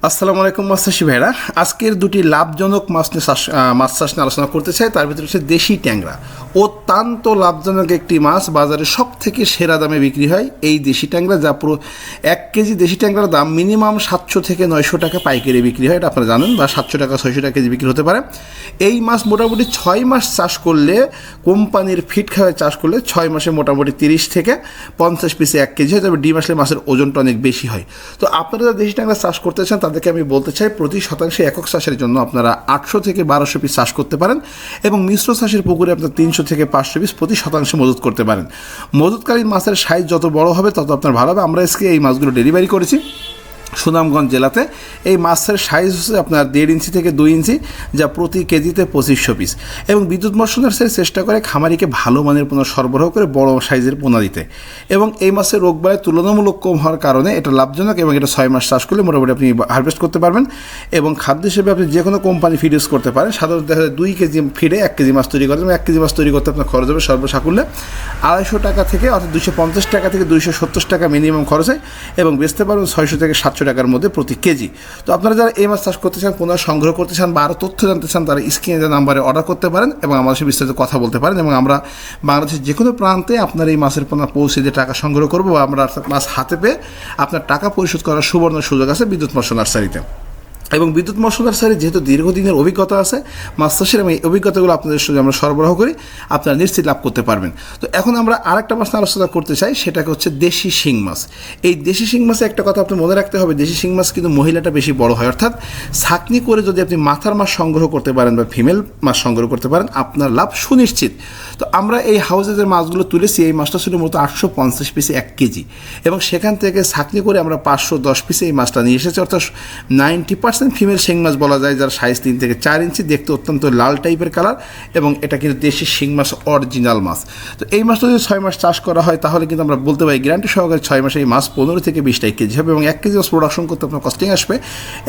আসসালামু আলাইকুম মাছ চাষি ভাইরা। আজকের দুটি লাভজনক মাছ চাষ নিয়ে আলোচনা করতে চাই। তার ভিতরে হচ্ছে দেশি ট্যাংরা। অত্যন্ত লাভজনক একটি মাছ, বাজারে সব থেকে সেরা দামে বিক্রি হয় এই দেশি ট্যাংরা, যা পুরো 1 কেজি দেশি ট্যাংরার দাম মিনিমাম 700 থেকে 900 টাকা পাইকারি বিক্রি হয়, এটা আপনারা জানেন, বা 700 টাকা 600 টাকা কেজি বিক্রি হতে পারে। এই মাছ মোটামুটি 6 মাস চাষ করলে, কোম্পানির ফিড খাওয়ায় চাষ করলে 6 মাসে মোটামুটি 30 থেকে 50 পিসে 1 কেজি হয়। তবে ডিম আসলে মাছের ওজনটা অনেক বেশি হয়। তো আপনারা যারা দেশি ট্যাংরা চাষ করতে চান তাদেরকে আমি বলতে চাই, প্রতি শতাংশে একক চাষের জন্য আপনারা 800 থেকে 1200 পিস চাষ করতে পারেন, এবং মিশ্র চাষের পুকুরে আপনার 300 থেকে 500 পিস প্রতি শতাংশে মজুত করতে পারেন। মজুতকালীন মাছের সাইজ যত বড় হবে তত আপনার ভালো হবে। আমরা আজকে এই মাছগুলো ডেলিভারি করেছি সুনামগঞ্জ জেলাতে। এই মাছের সাইজ হচ্ছে আপনার 1.5 ইঞ্চি থেকে 2 ইঞ্চি, যা প্রতি কেজিতে 2500 পিস। এবং বিদ্যুৎ মৎস্যনার চেষ্টা করে খামারিকে ভালো মানের পোনা সরবরাহ করে বড় সাইজের পোনা দিতে। এবং এই মাছের রোগবালাই তুলনামূলক কম হওয়ার কারণে এটা লাভজনক, এবং এটা 6 মাস চাষ করলে মোটামুটি আপনি হারভেস্ট করতে পারবেন। এবং খাদ্য হিসেবে আপনি যে কোনো কোম্পানি ফিড ইউজ করতে পারেন। সাধারণত দেখা যায় 2 কেজি ফিডে 1 কেজি মাছ তৈরি করেন, 1 কেজি মাছ তৈরি করতে আপনার খরচ হবে সর্বসাকুল্যে 250 টাকা থেকে, অর্থাৎ 250 টাকা থেকে 270 টাকা মিনিমাম খরচ হয়, এবং বেচতে পারবেন 600 থেকে 700 টাকার মধ্যে প্রতি কেজি। তো আপনারা যারা এই মাছ চাষ করতে চান, পোনা সংগ্রহ করতে চান, বা আরও তথ্য জানতে চান, তারা স্ক্রিনে যে নাম্বারে অর্ডার করতে পারেন এবং আমার সাথে বিস্তারিত কথা বলতে পারেন। এবং আমরা বাংলাদেশের যে কোনো প্রান্তে আপনার এই মাছের পোনা পৌঁছে দিয়ে টাকা সংগ্রহ করবো, বা আমরা মাছ হাতে পেয়ে আপনার টাকা পরিশোধ করার সুবর্ণ সুযোগ আছে বিদ্যুৎ মৎস্য নার্সারিতে। এবং বিদ্যুৎ মৎস্য নার্সারি যেহেতু দীর্ঘদিনের অভিজ্ঞতা আছে মাছ চাষের, এবং এই অভিজ্ঞতাগুলো আপনাদের সঙ্গে আমরা সরবরাহ করি, আপনারা নিশ্চিত লাভ করতে পারবেন। তো এখন আমরা আরেকটা মাছ আলোচনা করতে চাই, সেটাকে হচ্ছে দেশি শিং মাছ। এই দেশি শিং মাছে একটা কথা আপনি মনে রাখতে হবে, দেশি শিং মাছ কিন্তু মহিলাটা বেশি বড় হয়, অর্থাৎ ছাঁকনি করে যদি আপনি মাথার মাছ সংগ্রহ করতে পারেন বা ফিমেল মাছ সংগ্রহ করতে পারেন, আপনার লাভ সুনিশ্চিত। তো আমরা এই হাউসে যে মাছগুলো তুলেছি, এই মাছটা ছিল মূলত 850 পিসে 1 কেজি, এবং সেখান থেকে ছাঁকনি করে আমরা 510 পিসে এই মাছটা নিয়ে এসেছি, অর্থাৎ 90% ফিমেল শিং মাছ বলা যায়, যার সাইজ 3 থেকে 4 ইঞ্চি, দেখতে অত্যন্ত লাল টাইপের কালার, এবং এটা কিন্তু দেশি শিং মাছ, অরিজিনাল মাছ। তো এই মাছটা যদি 6 মাস চাষ করা হয়, তাহলে কিন্তু আমরা বলতে পারি গ্যারান্টি সহকারে 6 মাসে এই মাছ 15 থেকে 20 কেজি হবে, এবং 1 কেজি মাছ প্রোডাকশন করতে আপনার কস্টিং আসবে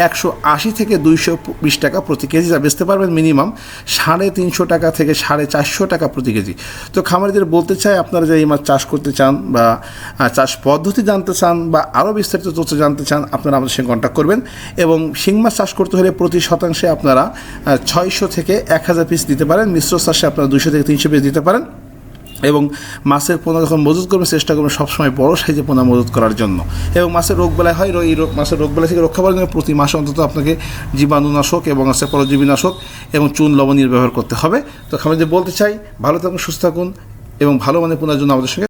180 থেকে 220 টাকা প্রতি কেজি, যা বেচতে পারবেন মিনিমাম 350 টাকা থেকে 450 টাকা প্রতি কেজি। তো খামারিদের বলতে চাই, আপনারা যে এই মাছ চাষ করতে চান, বা চাষ পদ্ধতি জানতে চান, বা আরও বিস্তারিত তথ্য জানতে চান, আপনারা আমাদের সঙ্গে কন্ট্যাক্ট করবেন। এবং শিং মাছ চাষ করতে হলে প্রতি শতাংশে আপনারা 600 থেকে 1000 পিস দিতে পারেন, মিশ্র চাষে আপনারা 200 থেকে 300 পিস দিতে পারেন। এবং মাছের পোনা যখন মজুত করবেন, চেষ্টা করবেন সবসময় বড় সাইজে পোনা মজুত করার জন্য। এবং মাছের রোগবালাই হয়, এই মাছের রোগবালাই থেকে রক্ষা পাওয়ার জন্য প্রতি মাসে অন্তত আপনাকে জীবাণুনাশক এবং পরজীবীনাশক এবং চুন লবণীয় ব্যবহার করতে হবে। তো খামারিদের বলতে চাই, ভালো থাকুন, সুস্থ থাকুন, এবং ভালো মানের পোনার জন্য আমাদের সঙ্গে